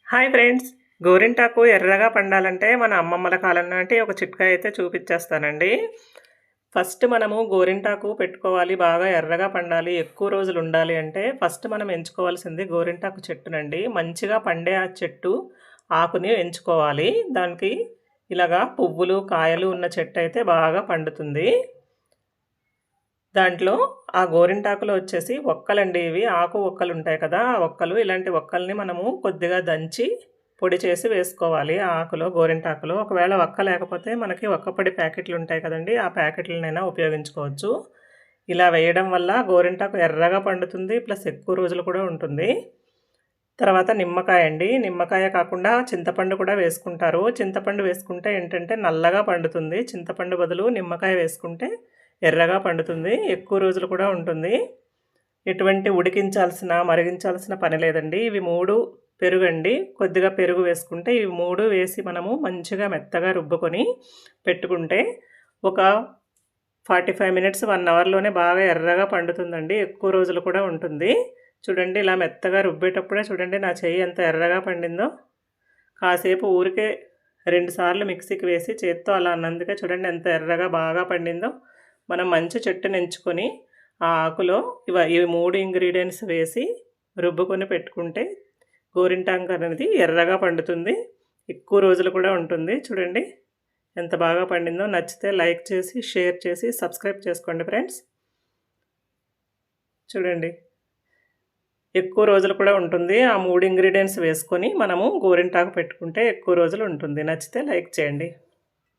Hi friends, గోరింటాకు ఎర్రగా పండాలంటే మన అమ్మమ్మల కాలం నాటి ఒక చిట్కా అయితే చూపించేస్తానండి. ఫస్ట్ మనము గోరింటాకు పెట్టుకోవాలి, బాగా ఎర్రగా పండాలి, ఎక్కువ రోజులు ఉండాలి అంటే ఫస్ట్ మనం ఎంచుకోవాల్సింది గోరింటాకు చెట్టునండి. మంచిగా పండే ఆ చెట్టు ఆకుని ఎంచుకోవాలి. దానికి ఇలాగా పువ్వులు కాయలు ఉన్న చెట్టు అయితే బాగా పండుతుంది. దాంట్లో ఆ గోరింటాకులో వచ్చేసి ఒక్కలండి, ఇవి ఆకు ఒక్కలు ఉంటాయి కదా, ఆ ఒక్కలు, ఇలాంటి ఒక్కల్ని మనము కొద్దిగా దంచి పొడి చేసి వేసుకోవాలి ఆ ఆకులో, గోరింటాకులో. ఒకవేళ ఒక్క లేకపోతే మనకి ఒక్క పొడి ప్యాకెట్లు ఉంటాయి కదండి, ఆ ప్యాకెట్లనైనా ఉపయోగించుకోవచ్చు. ఇలా వేయడం వల్ల గోరింటాకు ఎర్రగా పండుతుంది, ప్లస్ ఎక్కువ రోజులు కూడా ఉంటుంది. తర్వాత నిమ్మకాయ అండి, నిమ్మకాయ కాకుండా చింతపండు కూడా వేసుకుంటారు. చింతపండు వేసుకుంటే ఏంటంటే నల్లగా పండుతుంది, చింతపండు బదులు నిమ్మకాయ వేసుకుంటే ఎర్రగా పండుతుంది, ఎక్కువ రోజులు కూడా ఉంటుంది. ఎటువంటి ఉడికించాల్సిన మరిగించాల్సిన పని లేదండి. ఇవి 3 పెరుగండి, కొద్దిగా పెరుగు వేసుకుంటే ఇవి 3 వేసి మనము మంచిగా మెత్తగా రుబ్బుకొని పెట్టుకుంటే ఒక 45 మినిట్స్ 1 అవర్లోనే బాగా ఎర్రగా పండుతుందండి, ఎక్కువ రోజులు కూడా ఉంటుంది. చూడండి, ఇలా మెత్తగా రుబ్బేటప్పుడే చూడండి నా చెయ్యి ఎంత ఎర్రగా పండిందో. కాసేపు ఊరికే 2 సార్లు మిక్సీకి వేసి చేత్తో అలా అన్నందుకే చూడండి ఎంత ఎర్రగా బాగా పండిందో. మనం మంచి చెట్టుని ఎంచుకొని ఆ ఆకులో ఇవి 3 ఇంగ్రీడియంట్స్ వేసి రుబ్బుకొని పెట్టుకుంటే గోరింటాకు అనేది ఎర్రగా పండుతుంది, ఎక్కువ రోజులు కూడా ఉంటుంది. చూడండి ఎంత బాగా పండిందో. నచ్చితే లైక్ చేసి షేర్ చేసి సబ్స్క్రైబ్ చేసుకోండి ఫ్రెండ్స్. చూడండి ఎక్కువ రోజులు కూడా ఉంటుంది. ఆ 3 ఇంగ్రీడియంట్స్ వేసుకొని మనము గోరింటాకు పెట్టుకుంటే ఎక్కువ రోజులు ఉంటుంది. నచ్చితే లైక్ చేయండి.